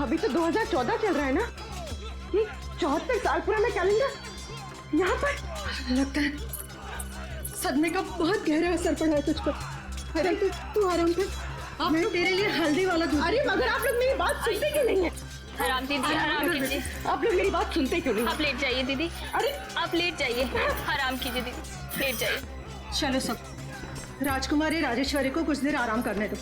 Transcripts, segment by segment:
अभी तो 2014 चल रहा है ना? ये 74 साल पुराना कैलेंडर यहाँ पर। लगता है सदमे का बहुत गहरा असर पड़ा है तुझ पर। अरे तू आराम कर, मैं तेरे लिए हल्दी वाला दूध। अरे मगर आप लोग मेरी बात सुनते क्यों नहीं है? आराम दीदी, आराम कीजिए। आप लोग मेरी बात सुनते क्यों नहीं? आप लेट जाइए दीदी। अरे आप लेट जाइए, आराम कीजिए दीदी, लेट जाइए। चलो सब, राजकुमारी राजेश्वरी को कुछ देर आराम करने दो।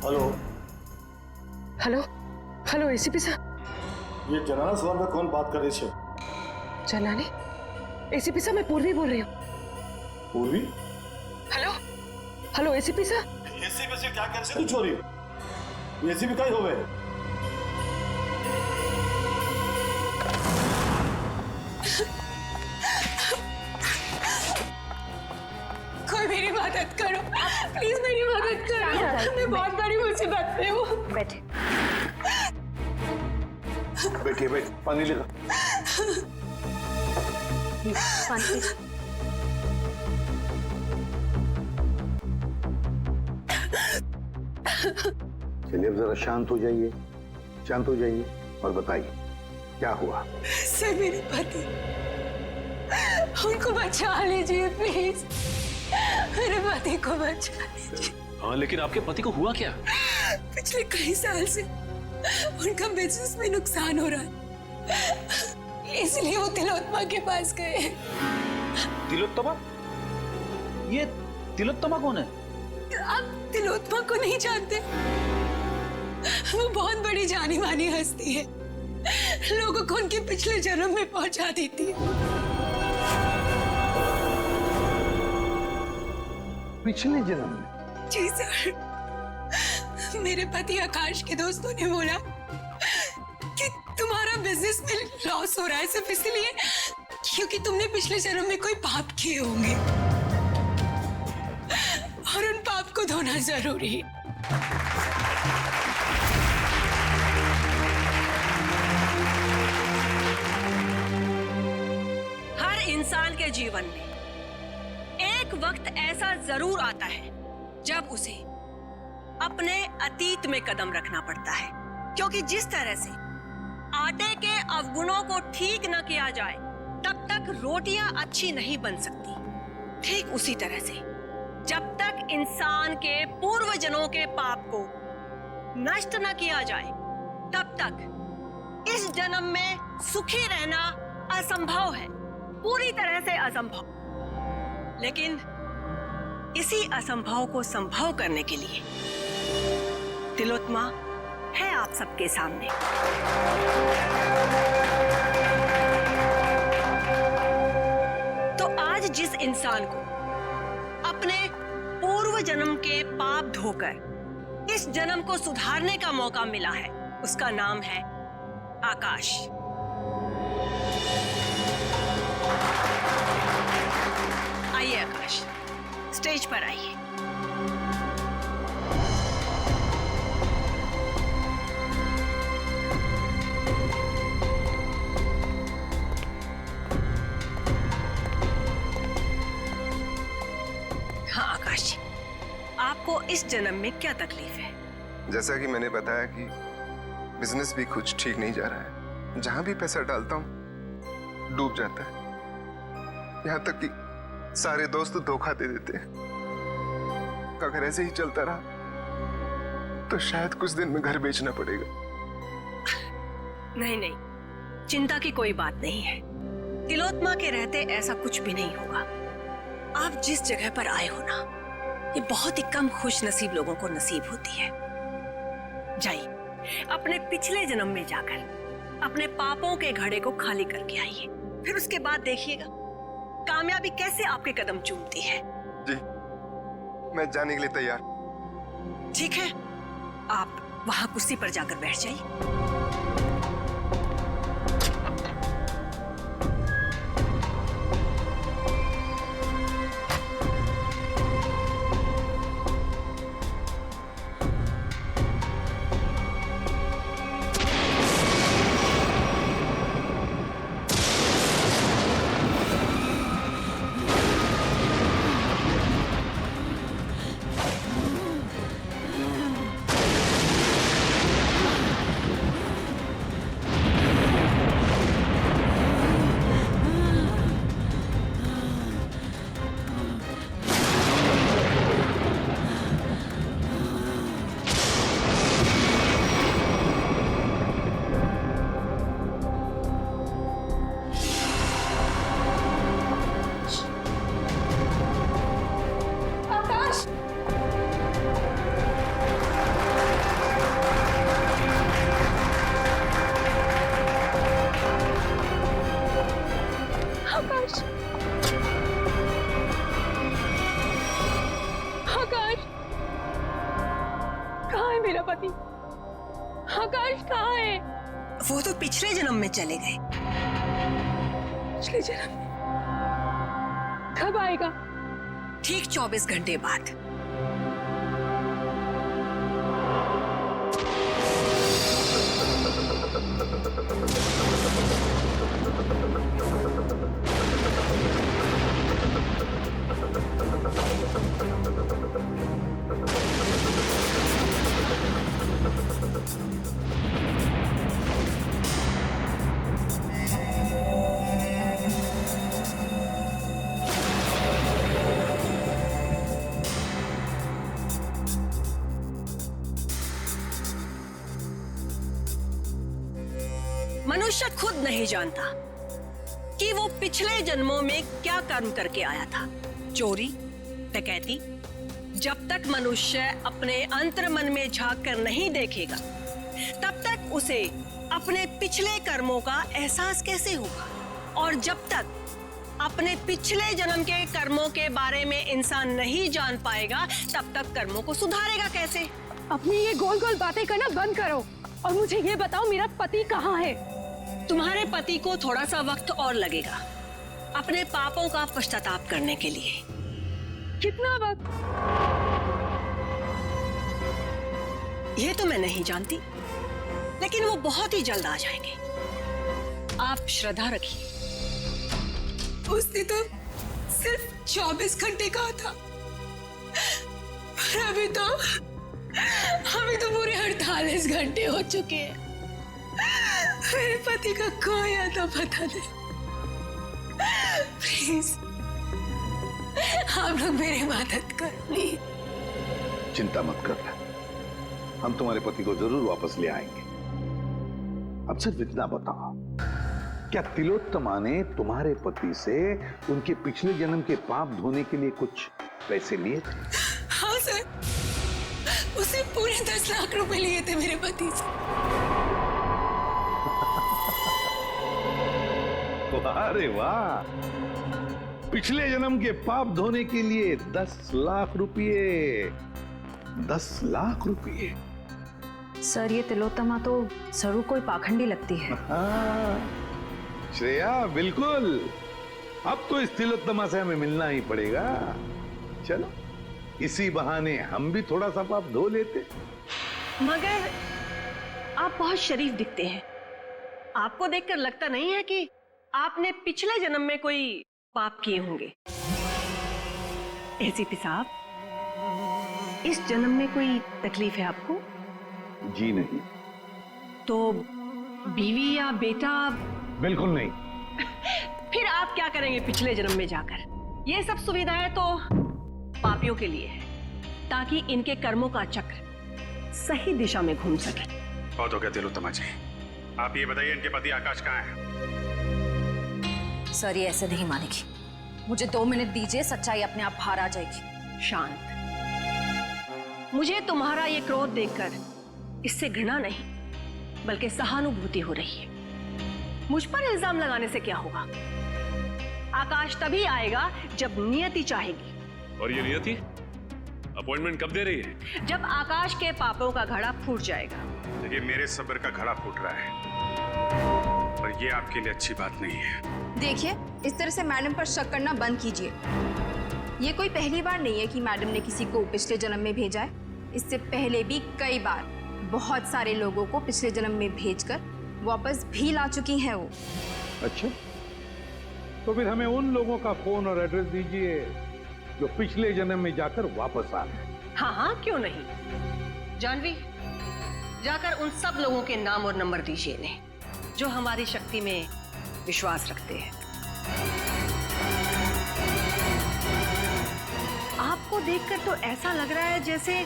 हेलो हेलो हेलो एसीपी साहब। ये जनाना सभा में कौन बात कर रही है? जनानी? एसीपी साहब मैं पूर्वी बोल रही हूँ। पूर्वी? हेलो हेलो एसीपी साहब। एसीपी से क्या कर से तू चोरी? एसीपी का ही होवे। कोई मेरी मदद करो, प्लीज मेरी मदद करो, मैं बहुत बड़ी मुसीबत में हूँ। बैठे। बैठिए, बैठ, पानी लेगा। पानी। चलिए अब जरा शांत हो जाइए, शांत हो जाइए और बताइए क्या हुआ? सर मेरे पति, उनको बचा लीजिए प्लीज, मेरे पति को बचा लीजिए। हाँ लेकिन आपके पति को हुआ क्या? पिछले कई साल से उनका बिजनेस में नुकसान हो रहा है, इसलिए वो तिलोत्तमा के पास गए। तिलोत्तमा? ये तिलोत्तमा कौन है? आप तिलोत्तमा को नहीं जानते? वो बहुत बड़ी जानी मानी हस्ती है, लोगों को उनके पिछले जन्म में पहुंचा देती है। पिछले जन्म में? जी सर, मेरे पति आकाश के दोस्तों ने बोला कि तुम्हारा बिजनेस में लॉस हो रहा है सिर्फ इसलिए क्योंकि तुमने पिछले जन्म में कोई पाप किए होंगे और उन पाप को धोना जरूरी है। हर इंसान के जीवन में एक वक्त ऐसा जरूर आता है जब उसे अपने अतीत में कदम रखना पड़ता है, क्योंकि जिस तरह से आटे के अवगुणों को ठीक न किया जाए तब तक रोटियां अच्छी नहीं बन सकती। ठीक उसी तरह से जब तक इंसान के पूर्वजन्मों के पाप को नष्ट न किया जाए तब तक इस जन्म में सुखी रहना असंभव है, पूरी तरह से असंभव। लेकिन इसी असंभव को संभव करने के लिए तिलोत्तमा है आप सबके सामने। तो आज जिस इंसान को अपने पूर्व जन्म के पाप धोकर इस जन्म को सुधारने का मौका मिला है, उसका नाम है आकाश। आइए आकाश, स्टेज पर आइए। हाँ आकाश जी, आपको इस जन्म में क्या तकलीफ है? जैसा कि मैंने बताया कि बिजनेस भी कुछ ठीक नहीं जा रहा है, जहां भी पैसा डालता हूँ डूब जाता है। यहाँ तक कि सारे दोस्त धोखा दे देते हैं। अगर ऐसे ही चलता रहा तो शायद कुछ दिन में घर बेचना पड़ेगा। नहीं नहीं, चिंता की कोई बात नहीं है। तिलोत्मा के रहते ऐसा कुछ भी नहीं होगा। आप जिस जगह पर आए हो ना, ये बहुत ही कम खुश नसीब लोगों को नसीब होती है। जाइए, अपने पिछले जन्म में जाकर अपने पापों के घड़े को खाली करके आइए। फिर उसके बाद देखिएगा कामयाबी कैसे आपके कदम चूमती है। जी, मैं जाने के लिए तैयार। ठीक है, आप वहां कुर्सी पर जाकर बैठ जाइए। आकाश कहाँ है? वो तो पिछले जन्म में चले गए। पिछले जन्म में? कब आएगा? ठीक 24 घंटे बाद। मनुष्य खुद नहीं जानता कि वो पिछले जन्मों में क्या कर्म करके आया था। चोरी, डकैती। जब तक मनुष्य अपने अंतर्मन में झांक कर नहीं देखेगा, तब तक उसे अपने पिछले कर्मों का एहसास कैसे होगा? और जब तक अपने पिछले जन्म के कर्मों के बारे में इंसान नहीं जान पाएगा, तब तक कर्मों को सुधारेगा कैसे? अपनी ये गोल गोल बातें करना बंद करो और मुझे ये बताओ, मेरा पति कहाँ है? तुम्हारे पति को थोड़ा सा वक्त और लगेगा अपने पापों का पश्चाताप करने के लिए। कितना वक्त? ये तो मैं नहीं जानती, लेकिन वो बहुत ही जल्द आ जाएंगे। आप श्रद्धा रखिए। उसने तो सिर्फ 24 घंटे कहा था, पर अभी तो पूरे 48 घंटे हो चुके हैं। मेरे पति का कोई आता पता नहीं। प्लीज आप लोग मेरी मदद कर, प्लीज। चिंता मत कर, हम तुम्हारे पति को जरूर वापस ले आएंगे। अब सिर्फ इतना बताओ, क्या तिलोत्तमा ने तुम्हारे पति से उनके पिछले जन्म के पाप धोने के लिए कुछ पैसे लिए थे? हाँ सर, उसे पूरे 10 लाख रुपए लिए थे मेरे पति से। अरे वाह, पिछले जन्म के पाप धोने के लिए 10 लाख रुपये। 10 लाख रुपये। सर, ये तिलोत्तमा तो जरूर कोई पाखंडी लगती है। श्रेया, बिल्कुल। अब तो इस तिलोत्तमा से हमें मिलना ही पड़ेगा। चलो, इसी बहाने हम भी थोड़ा सा पाप धो लेते। मगर आप बहुत शरीफ दिखते हैं। आपको देखकर लगता नहीं है कि आपने पिछले जन्म में कोई पाप किए होंगे। एसीपी साहब, इस जन्म में कोई तकलीफ है आपको? जी नहीं। तो बीवी या बेटा? बिल्कुल नहीं। फिर आप क्या करेंगे पिछले जन्म में जाकर? ये सब सुविधाएं तो पापियों के लिए है, ताकि इनके कर्मों का चक्र सही दिशा में घूम सके। बहुत हो गया तिलोत्तमा जी, आप ये बताइए इनके पति आकाश कहाँ है? सर ये ऐसे नहीं मानेगी, मुझे 2 मिनट दीजिए, सच्चाई अपने आप बाहर आ जाएगी। शांत, मुझे तुम्हारा ये क्रोध देखकर इससे घृणा नहीं बल्कि सहानुभूति हो रही है। मुझ पर इल्जाम लगाने से क्या होगा? आकाश तभी आएगा जब नियति चाहेगी। और ये नियति अपॉइंटमेंट कब दे रही है? जब आकाश के पापों का घड़ा फूट जाएगा। देखिए मेरे सब्र का घड़ा फूट रहा है और ये आपके लिए अच्छी बात नहीं है। देखिए, इस तरह से मैडम पर शक करना बंद कीजिए। ये कोई पहली बार नहीं है कि मैडम ने किसी को पिछले जन्म में भेजा है। इससे पहले भी कई बार बहुत सारे लोगों को पिछले जन्म में भेजकर वापस भी ला चुकी हैं वो। अच्छा, तो फिर हमें उन लोगों का फोन और एड्रेस दीजिए जो पिछले जन्म में जाकर वापस आ गए। हाँ हाँ, क्यों नहीं। जानवी, जाकर उन सब लोगों के नाम और नंबर दीजिए इन्हें जो हमारी शक्ति में विश्वास रखते हैं। आपको देखकर तो ऐसा लग रहा है जैसे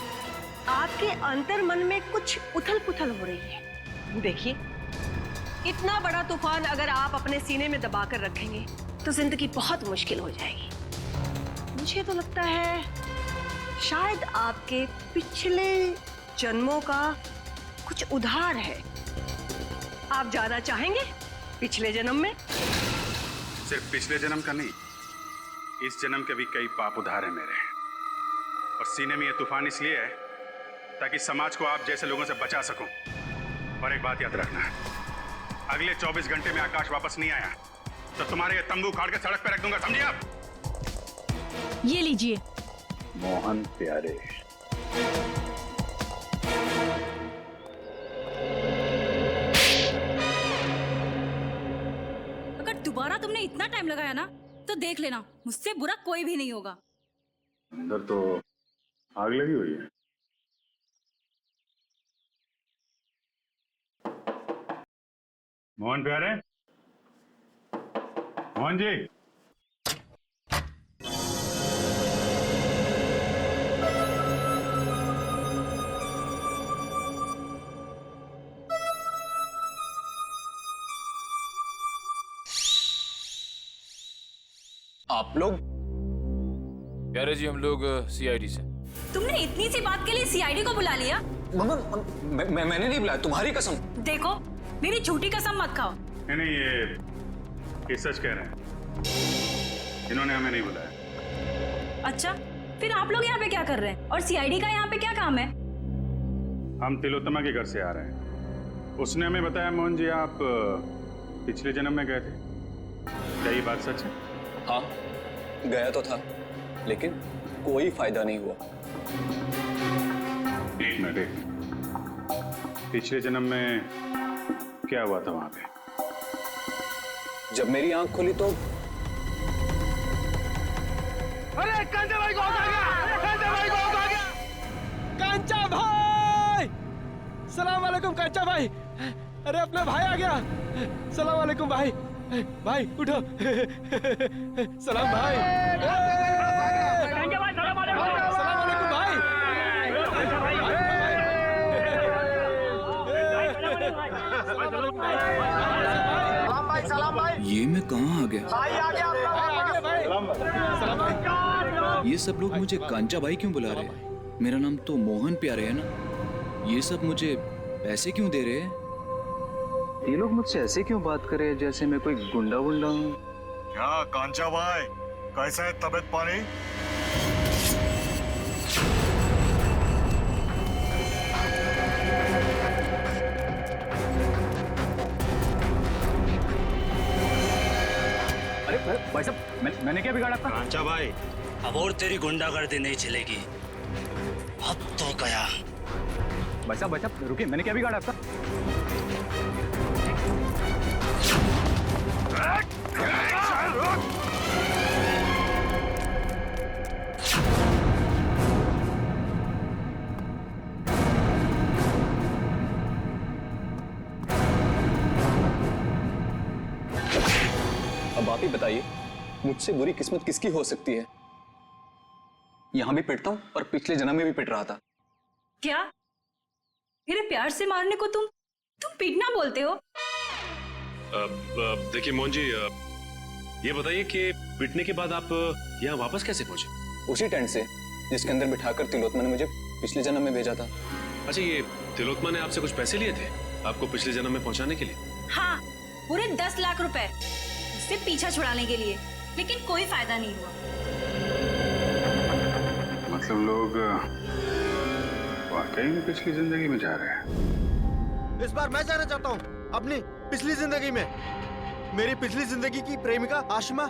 आपके अंतर मन में कुछ उथल पुथल हो रही है। देखिए, इतना बड़ा तूफान अगर आप अपने सीने में दबाकर रखेंगे तो जिंदगी बहुत मुश्किल हो जाएगी। मुझे तो लगता है शायद आपके पिछले जन्मों का कुछ उधार है। आप जाना चाहेंगे पिछले जन्म में? सिर्फ पिछले जन्म का नहीं, इस जन्म के भी कई पाप उधार है मेरे। और सीने में ये तूफान इसलिए है ताकि समाज को आप जैसे लोगों से बचा सकूं। और एक बात याद रखना, अगले 24 घंटे में आकाश वापस नहीं आया तो तुम्हारे ये तंबू उखाड़ के सड़क पे रख दूंगा, समझे आप? ये लीजिए। मोहन प्यारे, अगर दोबारा तुमने इतना टाइम लगाया ना तो देख लेना, मुझसे बुरा कोई भी नहीं होगा। अंदर तो आग लगी हुई है। मोहन प्यारे, मोहन जी, आप लोग? प्यारे जी, हम लोग सीआईडी से। तुमने इतनी सी बात के लिए सीआईडी को बुला लिया? मैंने नहीं बुलाया, तुम्हारी कसम। देखो, मेरी झूठी कसम मत खाओ। नहीं ये सच कह रहे हैं, इन्होंने हमें नहीं बुलाया। अच्छा, फिर आप लोग यहाँ पे क्या कर रहे हैं और सीआईडी का यहाँ पे क्या काम है? हम तिलोत्तमा के घर से आ रहे हैं। उसने हमें बताया मोहन जी आप पिछले जन्म में गए थे, क्या ये बात सच है? हाँ, गया तो था लेकिन कोई फायदा नहीं हुआ। एक मिनट, पिछले जन्म में क्या हुआ था वहां पे? जब मेरी आंख खुली तो अरे कांचा भाई को आ गया, कांचा भाई को आ गया, कांचा भाई, सलाम वालेकुम कांचा भाई। अरे अपना भाई आ गया, सलाम वालेकुम भाई। भाई उठो, सलाम भाई। कांचा भाई सलाम वालेकुम, सलाम वालेकुम भाई। सलाम भाई। ये मैं कहाँ आ गया? भाई आ गया, भाई। सलाम भाई। ये सब लोग मुझे कांचा भाई क्यों बुला रहे हैं? मेरा नाम तो मोहन प्यारे है ना। ये सब मुझे पैसे क्यों दे रहे हैं? ये लोग मुझसे ऐसे क्यों बात कर रहे हैं जैसे मैं कोई गुंडा वुंडा हूँ? क्या कांचा भाई, कैसा है तबीयत पानी? अरे भाई साहब, मैंने क्या बिगाड़ा था? कांचा भाई, अब और तेरी गुंडागर्दी नहीं चलेगी, अब तो गया। भाई साहब रुकिए, मैंने क्या बिगाड़ा था? अब आप ही बताइए, मुझसे बुरी किस्मत किसकी हो सकती है? यहां भी पिटता हूं और पिछले जन्म में भी पिट रहा था। क्या मेरे प्यार से मारने को तुम पीटना बोलते हो? देखिए मोहन जी, ये बताइए कि पिटने के बाद आप यहाँ वापस कैसे पहुंचे? उसी टेंट से जिसके अंदर बिठाकर तिलोत्मा ने मुझे पिछले जन्म में भेजा था। अच्छा, ये तिलोत्मा ने आपसे कुछ पैसे लिए थे आपको पिछले जन्म में पहुंचाने के लिए? हाँ, पूरे 10 लाख रुपए उससे पीछा छुड़ाने के लिए, लेकिन कोई फायदा नहीं हुआ। मतलब लोग वाकई में पिछली जिंदगी में जा रहे हैं। इस बार मैं जाना चाहता हूँ अपनी पिछली जिंदगी में। मेरी पिछली जिंदगी की प्रेमिका आशिमा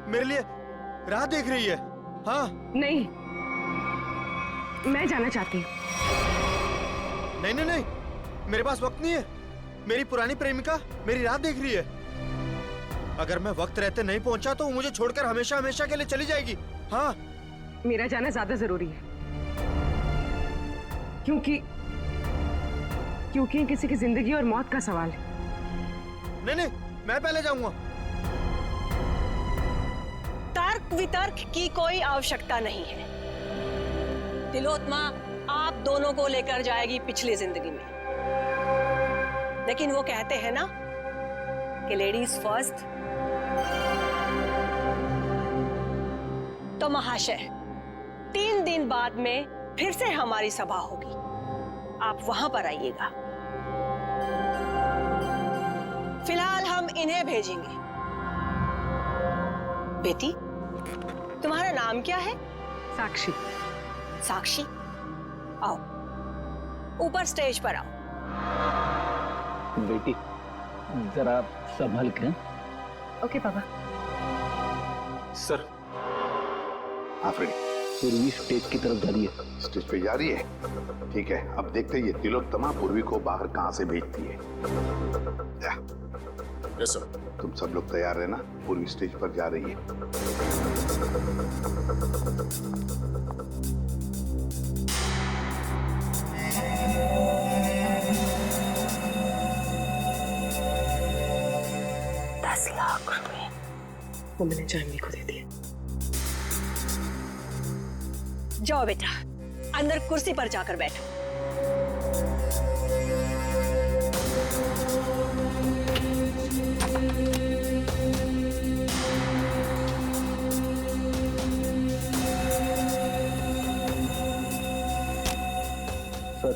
मेरे लिए राह देख रही है। हाँ। नहीं, मैं जाना चाहती हूँ। नहीं नहीं नहीं, मेरे पास वक्त नहीं है। मेरी पुरानी प्रेमिका मेरी राह देख रही है। अगर मैं वक्त रहते नहीं पहुंचा तो वो मुझे छोड़कर हमेशा हमेशा के लिए चली जाएगी। हाँ, मेरा जाना ज्यादा जरूरी है, क्योंकि किसी की जिंदगी और मौत का सवाल है। नहीं नहीं, मैं पहले जाऊंगा। तर्क वितर्क की कोई आवश्यकता नहीं है। तिलोत्मा आप दोनों को लेकर जाएगी पिछली जिंदगी में, लेकिन वो कहते हैं ना कि लेडीज फर्स्ट। तो महाशय, 3 दिन बाद में फिर से हमारी सभा होगी, आप वहां पर आइएगा। फिलहाल हम इन्हें भेजेंगे। बेटी, तुम्हारा नाम क्या है? साक्षी। साक्षी, आओ ऊपर स्टेज पर आओ। बेटी जरा संभल के। ओके पापा। सर। हाँ फ्रेडी। पूर्वी स्टेज की तरफ जा रही है। स्टेज पे जा रही है? ठीक है, अब देखते हैं ये तिलोत्तमा पूर्वी को बाहर कहाँ से भेजती है। Yes sir. तुम सब लोग तैयार रहना, पूर्वी स्टेज पर जा रही है। वो मैंने जानवी को दे दिया। जाओ बेटा, अंदर कुर्सी पर जाकर बैठो। सर,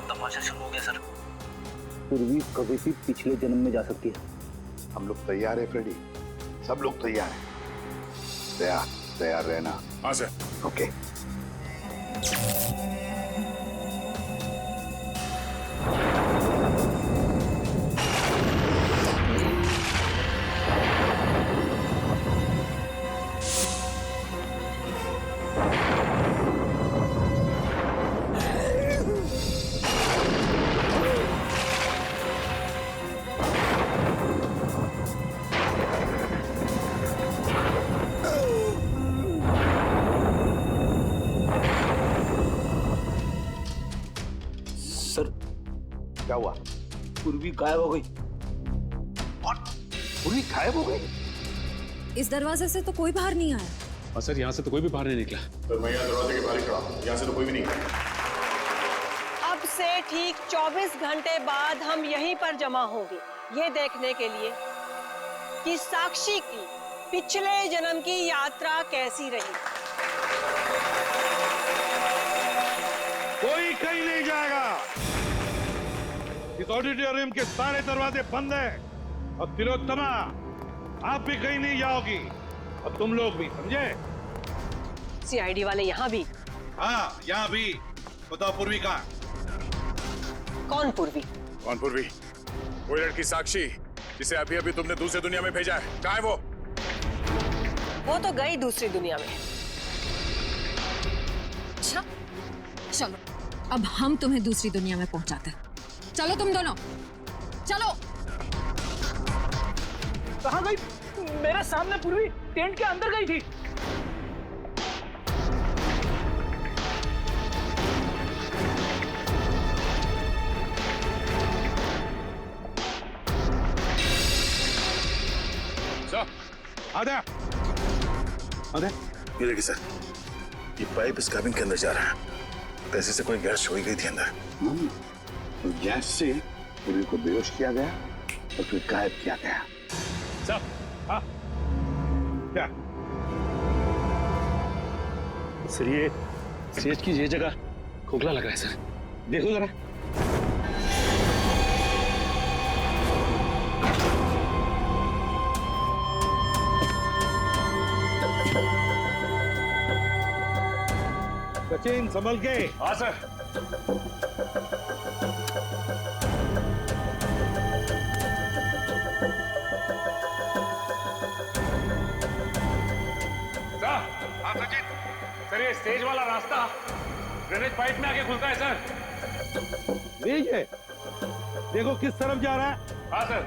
तमाशा शुरू हो गया सर। पूर्वी कभी भी पिछले जन्म में जा सकती है। हम लोग तैयार है फ्रेडी, सब लोग तैयार हैं। तैयार रहना। हाँ सर। ओके। क्या हुआ? पूर्वी गायब हो गई। और पूर्वी गायब हो गई? इस दरवाजे से तो कोई बाहर नहीं आया। और सर, यहाँ से तो कोई भी बाहर नहीं निकला। तो मैं यहाँ दरवाजे के बाहर ही खड़ा हूँ, यहाँ से तो कोई भी नहीं गया। अब से ठीक 24 घंटे बाद हम यहीं पर जमा होंगे, ये देखने के लिए कि साक्षी की पिछले जन्म की यात्रा कैसी रही। कोई कहीं नहीं जाएगा। इस ऑडिटोरियम के सारे दरवाजे बंद हैं और तिलोत्तमा आप भी कहीं नहीं जाओगी और तुम लोग भी, समझे? सीआईडी वाले यहाँ भी? हाँ, यहाँ भी। बताओ पूर्वी कहाँ? कौन पूर्वी? कौन पूर्वी? वो लड़की साक्षी जिसे अभी अभी तुमने दूसरी दुनिया में भेजा है, कहाँ है वो? वो तो गई दूसरी दुनिया में। अच्छा, चलो अब हम तुम्हें दूसरी दुनिया में पहुंचाते हैं। चलो तुम दोनों, चलो। कहाँ गई? मेरे सामने पूर्वी टेंट के अंदर गई थी। आधा आधा ये देखिए सर, ये पाइप इस cabin के अंदर जा रहा है। पैसे से कोई गैस छोड़ी गई थी अंदर। गैस से पूरी को बेहोश किया गया और फिर गायब किया गया। सर, हाँ क्या सर ये सेज की ये जगह खोखला लग रहा है सर। देखो जरा। सचिन संभल के। हाँ सर। हाँ सचिन। सर ये स्टेज वाला रास्ता ड्रेनेज पाइप में आके खुलता है सर। ये देखो किस तरफ जा रहा है। हाँ सर।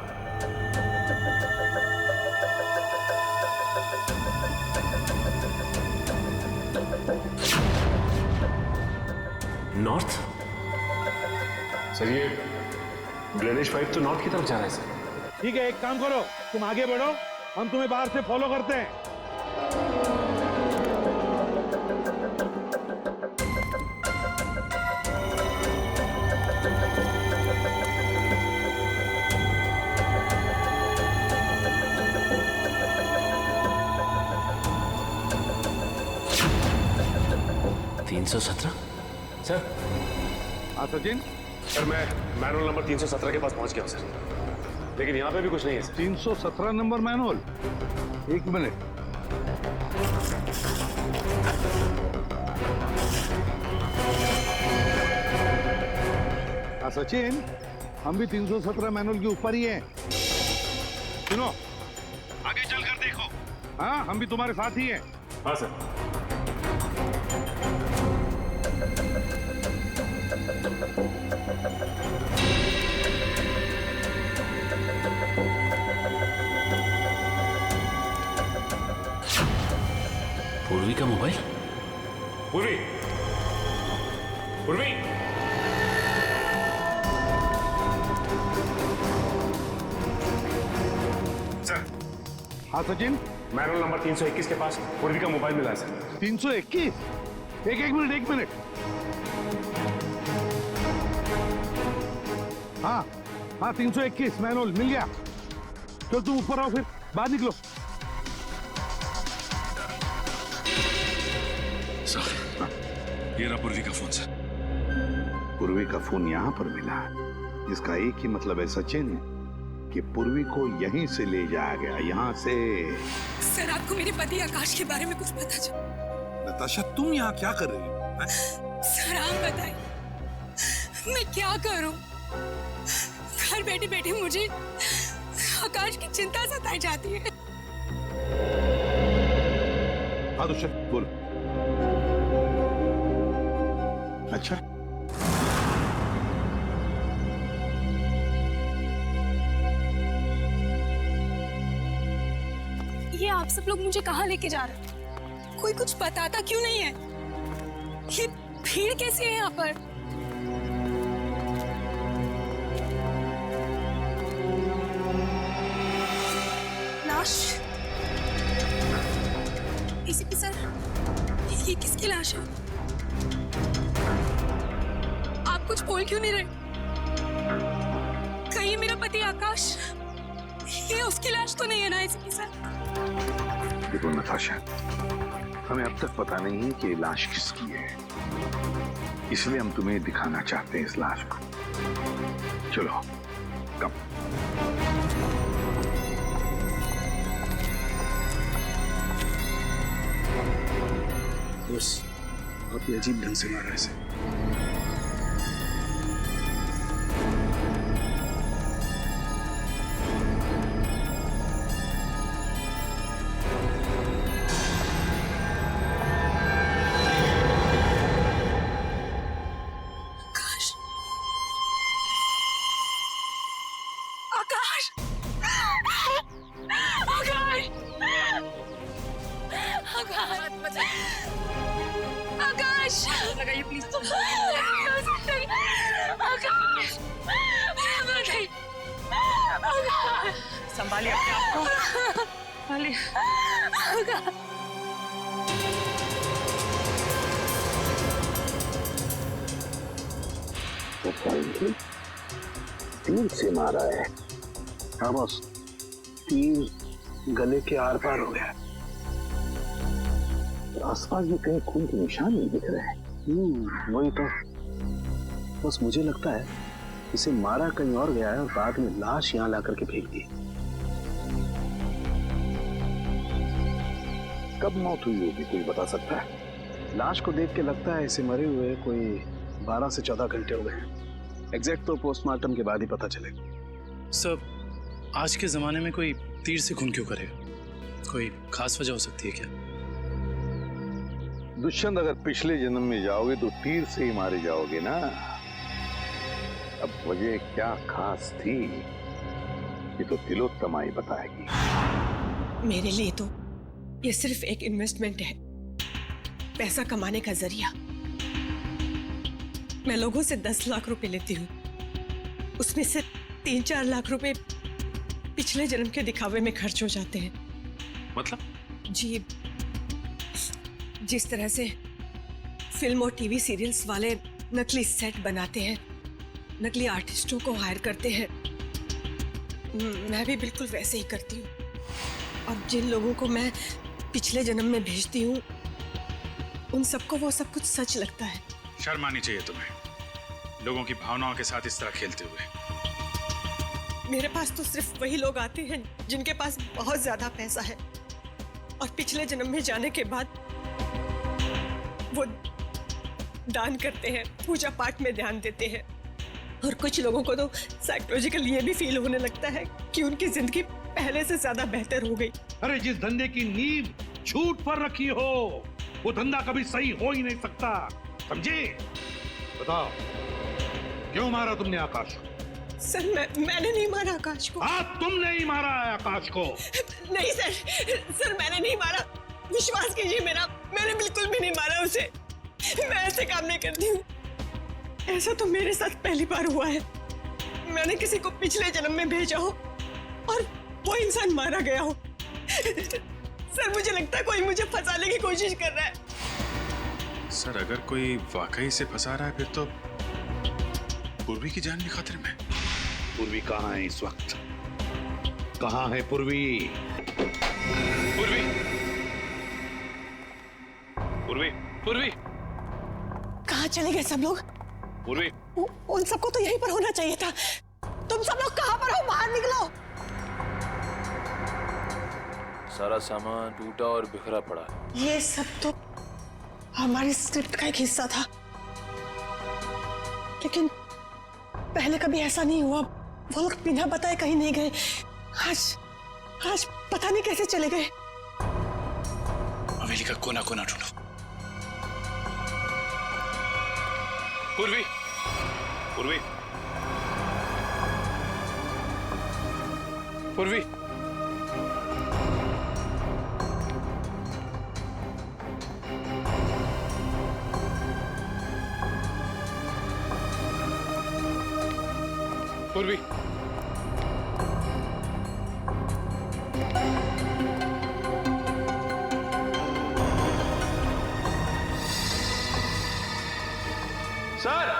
नॉर्थ? सर ये ड्रेनेज पाइप तो नॉर्थ की तरफ जा रहा है सर। ठीक है, एक काम करो, तुम आगे बढ़ो, हम तुम्हें बाहर से फॉलो करते हैं। सर। हाँ सचिन। सर मैं मैनुअल नंबर 317 के पास पहुंच गया हूं सर, लेकिन यहाँ पे भी कुछ नहीं है सर। 317 number manual. एक मिनट। हाँ सचिन, हम भी 317 मैनुअल के ऊपर ही हैं। सुनो, आगे चलकर देखो। हाँ, हम भी तुम्हारे साथ ही हैं। हाँ सर। पूर्वी का मोबाइल। पूर्वी, पूर्वी। सर। हाँ सचिन। मैनुअल नंबर 321 के पास पूर्वी का मोबाइल मिला है सर। 321? एक मिनट। हाँ 321 मैनुअल मिल गया। चल तुम ऊपर आओ, फिर बाहर निकलो। सर ये रहा पूर्वी का फोन सर। पूर्वी का फोन यहाँ पर मिला, इसका एक ही मतलब है सचिन कि पूर्वी को यहीं से ले जाया गया, यहाँ से। सर आपको मेरे पति आकाश के बारे में कुछ पता चला? नताशा तुम यहाँ क्या कर रही हो? सर आप बताइए मैं क्या करूं? घर बैठे बैठे मुझे आकाश की चिंता सताई जाती है। हाँ तो बोल। अच्छा ये आप सब लोग मुझे कहाँ लेके जा रहे हैं? कोई कुछ बताता क्यों नहीं है? ये भीड़ कैसी है यहाँ पर? लाश? एसीपी सर, ये किसकी लाश है? आप कुछ बोल क्यों नहीं रहे? कहीं मेरा पति आकाश, ये उसकी लाश तो नहीं है ना एसीपी सर? देखो नताशा, हमें अब तक पता नहीं है कि ये लाश किसकी है, इसलिए हम तुम्हें दिखाना चाहते हैं इस लाश को। चलो कम। बस आप ये अजीब ढंग से मार रहे हैं। लगाइए प्लीज। आकाश, संभालिए अपने आप को। लिए। तीर से मारा है। हाँ बॉस, तीर गले के आर पार हो गया। आसपास भी कहीं खून के निशान नहीं दिख रहे हैं। वही तो, बस मुझे लगता है इसे मारा कहीं और गया है और बाद में लाश यहाँ ला करके फेंक दी। कब मौत हुई होगी कोई बता सकता है? लाश को देख के लगता है इसे मरे हुए कोई 12 से 14 घंटे हो गए। एग्जैक्ट तो पोस्टमार्टम के बाद ही पता चलेगा। सर, आज के जमाने में कोई तीर से खून क्यों करेगा? कोई खास वजह हो सकती है क्या? दुष्यंत, अगर पिछले जन्म में जाओगे तो तीर से ही मारे जाओगे ना। अब वजह क्या खास थी ये तो तिलोत्तमा ही बताएगी। मेरे लिए तो ये सिर्फ एक इन्वेस्टमेंट है, पैसा कमाने का जरिया। मैं लोगों से 10 लाख रुपए लेती हूँ, उसमें से 3-4 लाख रुपए पिछले जन्म के दिखावे में खर्च हो जाते हैं। मतलब? जी, जिस तरह से फिल्म और टीवी सीरियल्स वाले नकली सेट बनाते हैं, नकली आर्टिस्टों को हायर करते हैं, मैं भी बिल्कुल वैसे ही करती हूँ। और जिन लोगों को मैं पिछले जन्म में भेजती हूँ, उन सबको वो सब कुछ सच लगता है। शर्म आनी चाहिए तुम्हें, लोगों की भावनाओं के साथ इस तरह खेलते हुए। मेरे पास तो सिर्फ वही लोग आते हैं जिनके पास बहुत ज्यादा पैसा है, और पिछले जन्म में जाने के बाद वो दान करते हैं, पूजा पाठ में ध्यान देते हैं। और कुछ लोगों को तो साइकोलॉजिकल ये भी फील होने लगता है कि उनकी जिंदगी पहले से ज्यादा बेहतर हो गई। अरे जिस धंधे की नींव झूठ पर रखी हो वो धंधा कभी सही हो ही नहीं सकता, समझे? बताओ, क्यों मारा तुमने आकाश को? सर, मैंने नहीं मारा आकाश को। हाँ, तुमने ही मारा है आकाश को। नहीं सर, मैंने नहीं मारा, विश्वास कीजिए मेरा, मैंने बिल्कुल भी नहीं मारा उसे। मैं ऐसे काम नहीं करती हूँ। ऐसा तो मेरे साथ पहली बार हुआ है। मैंने किसी को पिछले जन्म में भेजा हो और वो इंसान मारा गया हो। सर, मुझे लगता है कोई मुझे फंसाने की कोशिश कर रहा है। सर, अगर कोई वाकई से फंसा रहा है फिर तो पूर्वी की जान भी खतरे में। पूर्वी कहाँ है इस वक्त? कहाँ है पूर्वी? पूर्वी, पूर्वी, पूर्वी, कहाँ चले गए सब लोग? पूर्वी, उन सबको तो यहीं पर होना चाहिए था। तुम सब लोग कहाँ पर हो? बाहर निकलो। सारा सामान टूटा और बिखरा पड़ा है। ये सब तो हमारी स्क्रिप्ट का एक हिस्सा था, लेकिन पहले कभी ऐसा नहीं हुआ। वो लोग बिना बताए कहीं नहीं गए। आज पता नहीं कैसे चले गए। हवेली का कोना कोना ढूंढो। पूर्वी, पूर्वी, पूर्वी, पूर्वी, सर,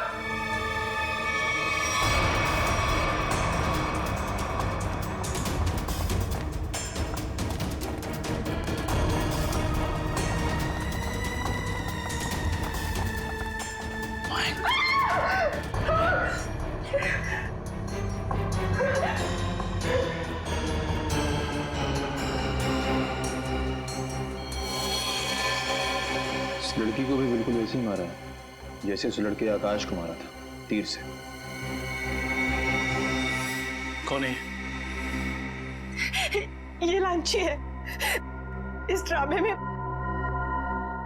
इस लड़की को भी बिल्कुल ऐसे ही मारा है जैसे उस लड़के आकाश को मारा था, तीर से। कौन है? ये लांची है। इस ड्रामे में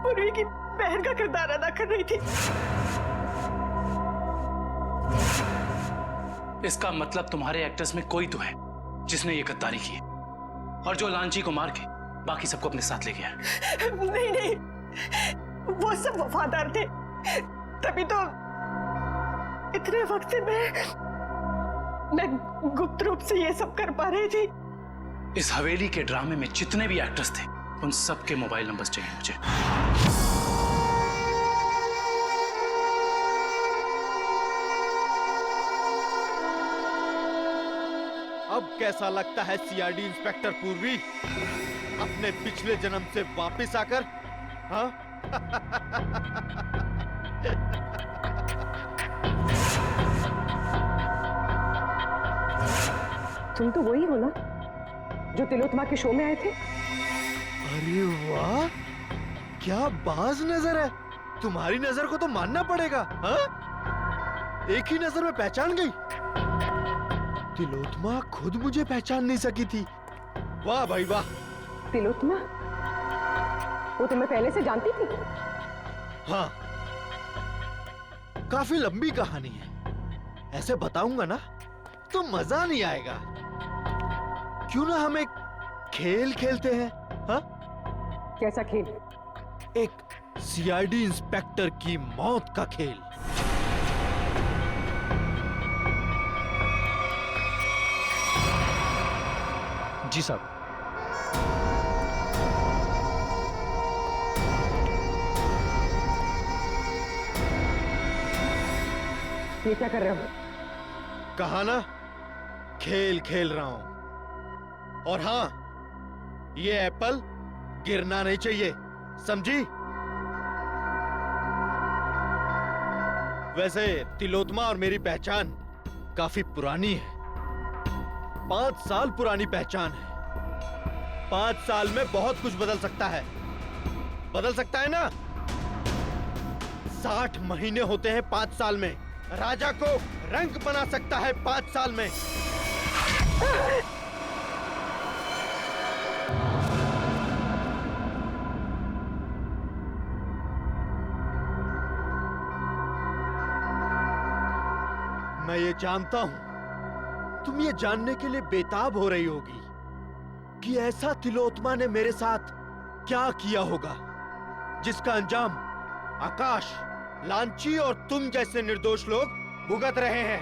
पूर्वी की बहन का किरदार अदा कर रही थी। इसका मतलब तुम्हारे एक्टर्स में कोई तो है जिसने ये गद्दारी की और जो लांची को मार के बाकी सबको अपने साथ ले गया। नहीं, वो सब वफादार थे, तभी तो इतने वक्त से मैं गुप्त रूप से ये सब कर पा रही थी। इस हवेली के ड्रामे में जितने भी एक्टर्स थे उन सबके मोबाइल नंबर्स चाहिए मुझे। अब कैसा लगता है सीआईडी इंस्पेक्टर पूर्वी अपने पिछले जन्म से वापस आकर? हाँ? तुम तो वही हो ना जो तिलोत्तमा के शो में आए थे? अरे वाह, क्या बाज नजर है। तुम्हारी नजर को तो मानना पड़ेगा। हाँ? एक ही नजर में पहचान गई। तिलोत्तमा खुद मुझे पहचान नहीं सकी थी। वाह भाई वाह। तिलोत्तमा वो तुम्हें पहले से जानती थी? हाँ, काफी लंबी कहानी है। ऐसे बताऊंगा ना तो मजा नहीं आएगा। क्यों ना हम एक खेल खेलते हैं? हाँ? कैसा खेल? एक सीआईडी इंस्पेक्टर की मौत का खेल। जी साहब। ये क्या कर रहे हो? कहा ना, खेल खेल रहा हूं। और हाँ, ये एप्पल गिरना नहीं चाहिए, समझी? वैसे तिलोत्तमा और मेरी पहचान काफी पुरानी है। 5 साल पुरानी पहचान है। 5 साल में बहुत कुछ बदल सकता है। बदल सकता है ना? 60 महीने होते हैं 5 साल में। राजा को रंग बना सकता है 5 साल में। मैं ये जानता हूं तुम ये जानने के लिए बेताब हो रही होगी कि ऐसा तिलोत्तमा ने मेरे साथ क्या किया होगा जिसका अंजाम आकाश, लांची और तुम जैसे निर्दोष लोग भुगत रहे हैं।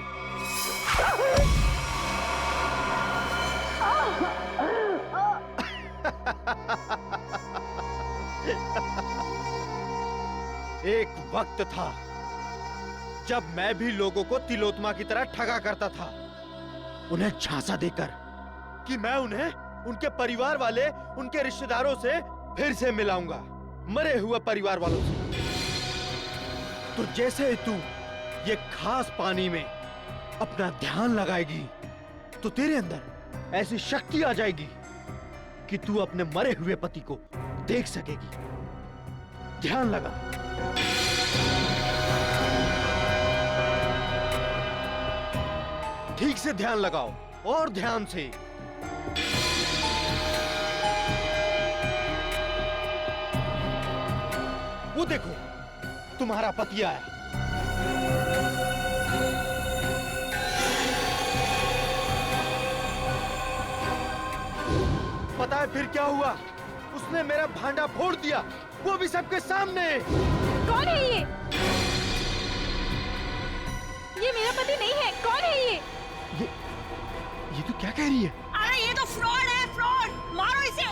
एक वक्त था जब मैं भी लोगों को तिलोत्तमा की तरह ठगा करता था, उन्हें झांसा देकर कि मैं उन्हें उनके परिवार वाले, उनके रिश्तेदारों से फिर से मिलाऊंगा, मरे हुए परिवार वालों से। तो जैसे ही तू ये खास पानी में अपना ध्यान लगाएगी तो तेरे अंदर ऐसी शक्ति आ जाएगी कि तू अपने मरे हुए पति को देख सकेगी। ध्यान लगा। ठीक से ध्यान लगाओ और ध्यान से। वो देखो, तुम्हारा पति आया। पता है फिर क्या हुआ? उसने मेरा भांडा फोड़ दिया, वो भी सबके सामने। कौन है ये? ये मेरा पति नहीं है। कौन है ये? ये तो क्या कह रही है? अरे ये तो फ्रॉड है, फ्रॉड। मारो इसे।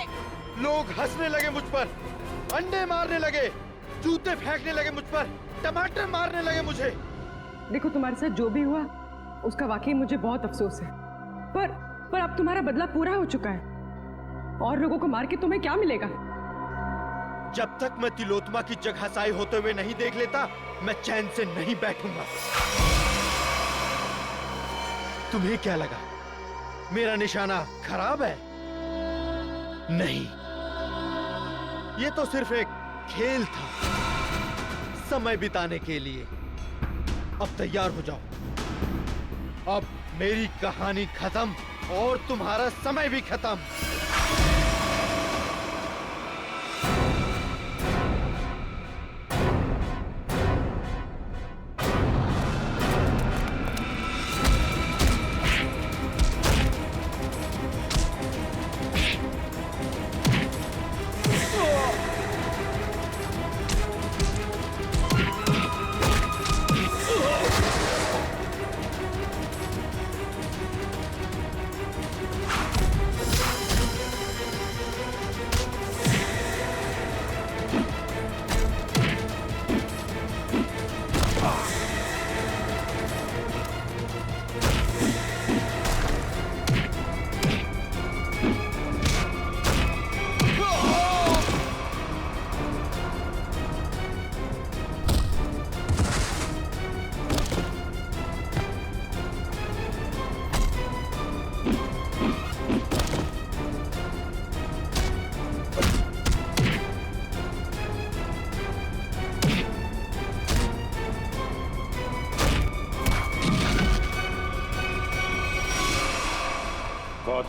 लोग हंसने लगे मुझ पर, अंडे मारने लगे, जूते फेंकने लगे मुझ पर, टमाटर मारने लगे मुझे। देखो, तुम्हारे साथ जो भी हुआ उसका वाकई मुझे बहुत अफसोस है, पर अब तुम्हारा बदला पूरा हो चुका है और लोगों को मार के तुम्हें क्या मिलेगा? जब तक मैं तिलोत्तमा की जगहसाई होते हुए नहीं देख लेता, मैं चैन से नहीं बैठूंगा। तुम्हें क्या लगा मेरा निशाना खराब है? नहीं, ये तो सिर्फ एक खेल था, समय बिताने के लिए। अब तैयार हो जाओ। अब मेरी कहानी खत्म और तुम्हारा समय भी खत्म।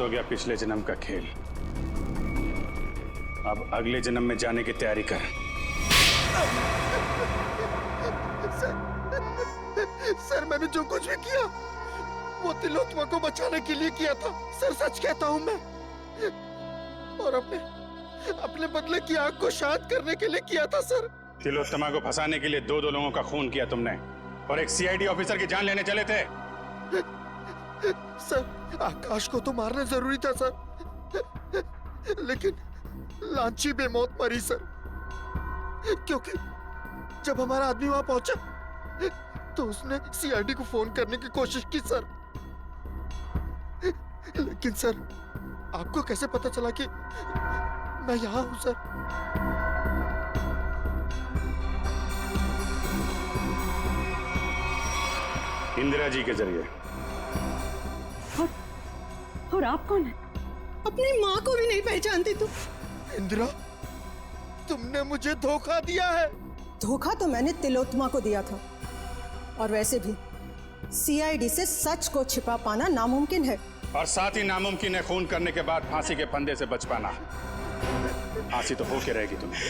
हो गया पिछले जन्म का खेल। अब अगले जन्म में जाने की तैयारी कर। सर मैंने जो कुछ भी किया वो तिलोत्तमा को बचाने के लिए किया था सर, सच कहता हूँ मैं। और अपने बदले की आग को शांत करने के लिए किया था सर। तिलोत्तमा को फंसाने के लिए दो लोगों का खून किया तुमने और एक सीआईडी ऑफिसर की जान लेने चले थे। सर आकाश को तो मारना जरूरी था सर, लेकिन लांची बेमौत मरी सर, क्योंकि जब हमारा आदमी वहां पहुंचा तो उसने सीआईडी को फोन करने की कोशिश की सर। लेकिन सर आपको कैसे पता चला कि मैं यहाँ हूं सर? इंदिरा जी के जरिए। और आप कौन है? अपनी माँ को भी नहीं पहचानती तुम? इंदिरा तुमने मुझे धोखा दिया है। धोखा तो मैंने तिलोत्तमा को दिया था, और वैसे भी सीआईडी से सच को छिपा पाना नामुमकिन है। और साथ ही नामुमकिन है खून करने के बाद फांसी के फंदे से बच पाना। फांसी तो होके रहेगी तुम्हें।